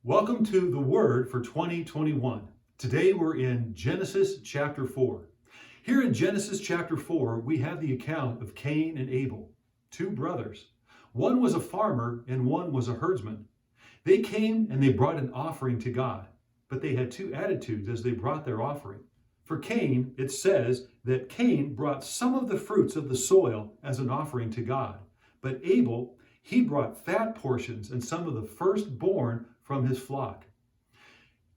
Welcome to the Word for 2021. Today we're in Genesis chapter 4. Here in Genesis chapter 4, we have the account of Cain and Abel, two brothers. One was a farmer and one was a herdsman. They came and they brought an offering to God, but they had two attitudes as they brought their offering. For Cain, it says that Cain brought some of the fruits of the soil as an offering to God, but Abel, he brought fat portions and some of the firstborn from his flock.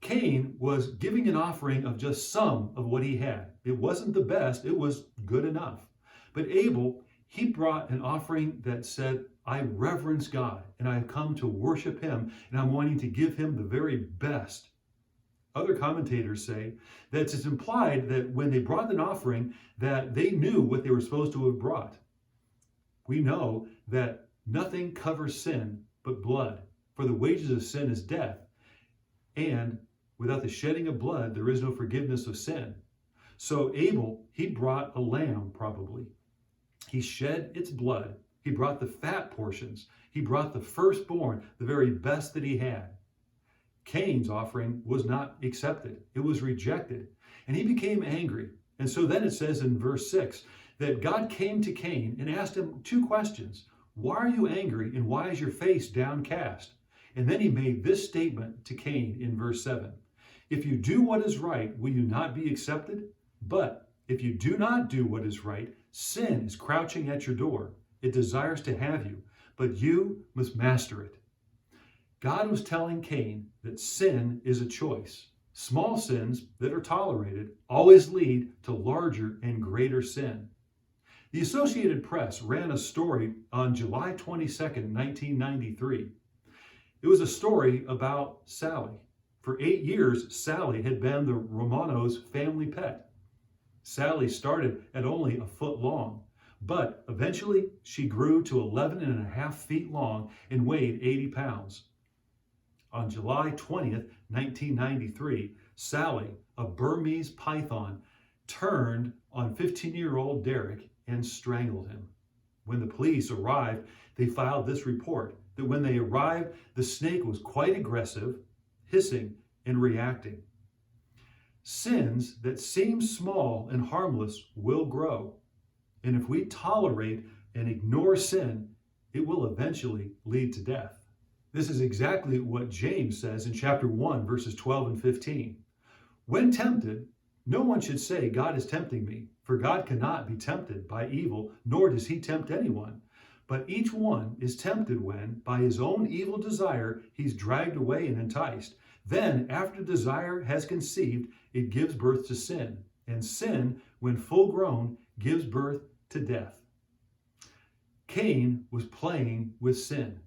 Cain was giving an offering of just some of what he had. It wasn't the best, it was good enough. But Abel, he brought an offering that said, I reverence God and I have come to worship him and I'm wanting to give him the very best. Other commentators say that it's implied that when they brought an offering that they knew what they were supposed to have brought. We know that nothing covers sin but blood. For the wages of sin is death, and without the shedding of blood, there is no forgiveness of sin. So Abel, he brought a lamb probably. He shed its blood. He brought the fat portions. He brought the firstborn, the very best that he had. Cain's offering was not accepted. It was rejected, and he became angry. And so then it says in verse 6 that God came to Cain and asked him two questions. Why are you angry, and why is your face downcast? And then he made this statement to Cain in verse 7. If you do what is right, will you not be accepted? But if you do not do what is right, sin is crouching at your door. It desires to have you, but you must master it. God was telling Cain that sin is a choice. Small sins that are tolerated always lead to larger and greater sin. The Associated Press ran a story on July 22nd, 1993. It was a story about Sally. For 8 years, Sally had been the Romanos' family pet. Sally started at only a foot long, but eventually she grew to 11.5 feet long and weighed 80 pounds. On July 20th, 1993, Sally, a Burmese python, turned on 15-year-old Derek and strangled him. When the police arrived, they filed this report that when they arrived, the snake was quite aggressive, hissing and reacting. Sins that seem small and harmless will grow. And if we tolerate and ignore sin, it will eventually lead to death. This is exactly what James says in chapter 1, verses 12 and 15. When tempted, no one should say, God is tempting me, for God cannot be tempted by evil, nor does he tempt anyone. But each one is tempted when, by his own evil desire, he's dragged away and enticed. Then, after desire has conceived, it gives birth to sin. And sin, when full grown, gives birth to death. Cain was playing with sin,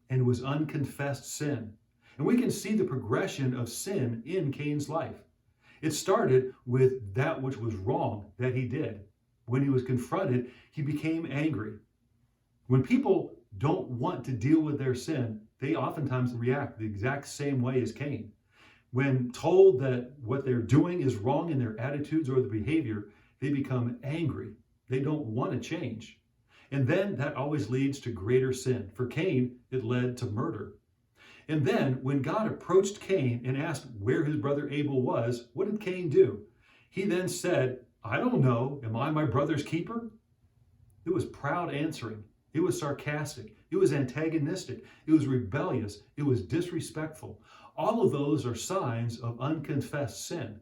and it was unconfessed sin. And we can see the progression of sin in Cain's life. It started with that which was wrong that he did. When he was confronted, he became angry. When people don't want to deal with their sin, they oftentimes react the exact same way as Cain. When told that what they're doing is wrong in their attitudes or their behavior, they become angry. They don't want to change. And then that always leads to greater sin. For Cain, it led to murder. And then when God approached Cain and asked where his brother Abel was, what did Cain do? He then said, I don't know. Am I my brother's keeper? It was proud answering. It was sarcastic. It was antagonistic. It was rebellious. It was disrespectful. All of those are signs of unconfessed sin.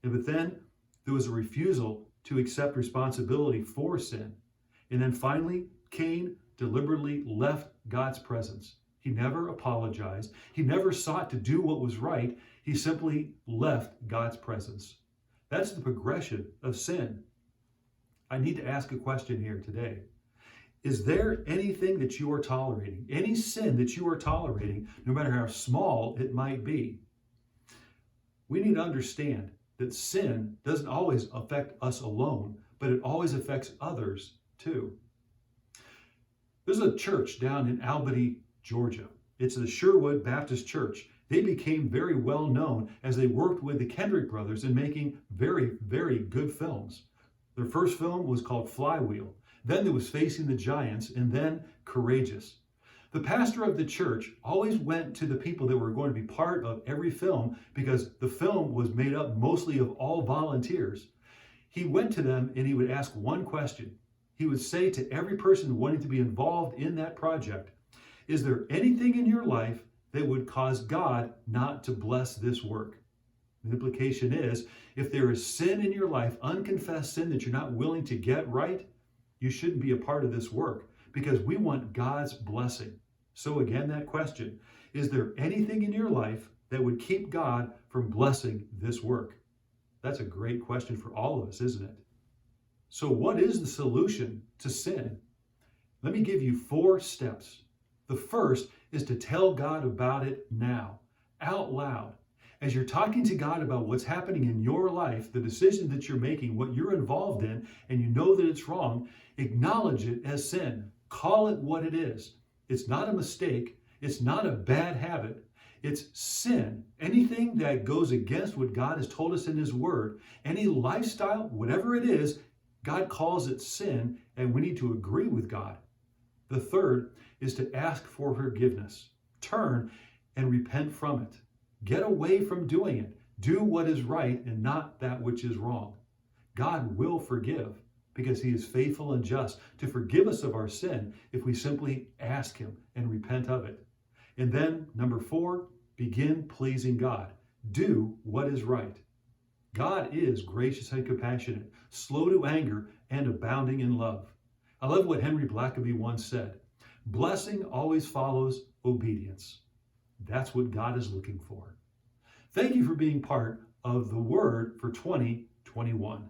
But then there was a refusal to accept responsibility for sin. And then finally, Cain deliberately left God's presence. He never apologized. He never sought to do what was right. He simply left God's presence. That's the progression of sin. I need to ask a question here today. Is there anything that you are tolerating, any sin that you are tolerating, no matter how small it might be? We need to understand that sin doesn't always affect us alone, but it always affects others too. There's a church down in Albany, Georgia. It's the Sherwood Baptist Church. They became very well known as they worked with the Kendrick brothers in making very, very good films. Their first film was called Flywheel. Then there was Facing the Giants, and then Courageous. The pastor of the church always went to the people that were going to be part of every film because the film was made up mostly of all volunteers. He went to them and he would ask one question. He would say to every person wanting to be involved in that project, is there anything in your life that would cause God not to bless this work? The implication is, if there is sin in your life, unconfessed sin that you're not willing to get right, you shouldn't be a part of this work because we want God's blessing. So again, that question, is there anything in your life that would keep God from blessing this work? That's a great question for all of us, isn't it? So what is the solution to sin? Let me give you 4 steps. The first is to tell God about it now, out loud. As you're talking to God about what's happening in your life, the decision that you're making, what you're involved in, and you know that it's wrong, acknowledge it as sin. Call it what it is. It's not a mistake. It's not a bad habit. It's sin. Anything that goes against what God has told us in His Word, any lifestyle, whatever it is, God calls it sin, and we need to agree with God. The third is to ask for forgiveness. Turn and repent from it. Get away from doing it. Do what is right and not that which is wrong. God will forgive because He is faithful and just to forgive us of our sin if we simply ask Him and repent of it. And then, number 4, begin pleasing God. Do what is right. God is gracious and compassionate, slow to anger, and abounding in love. I love what Henry Blackaby once said. Blessing always follows obedience. That's what God is looking for. Thank you for being part of the Word for 2021.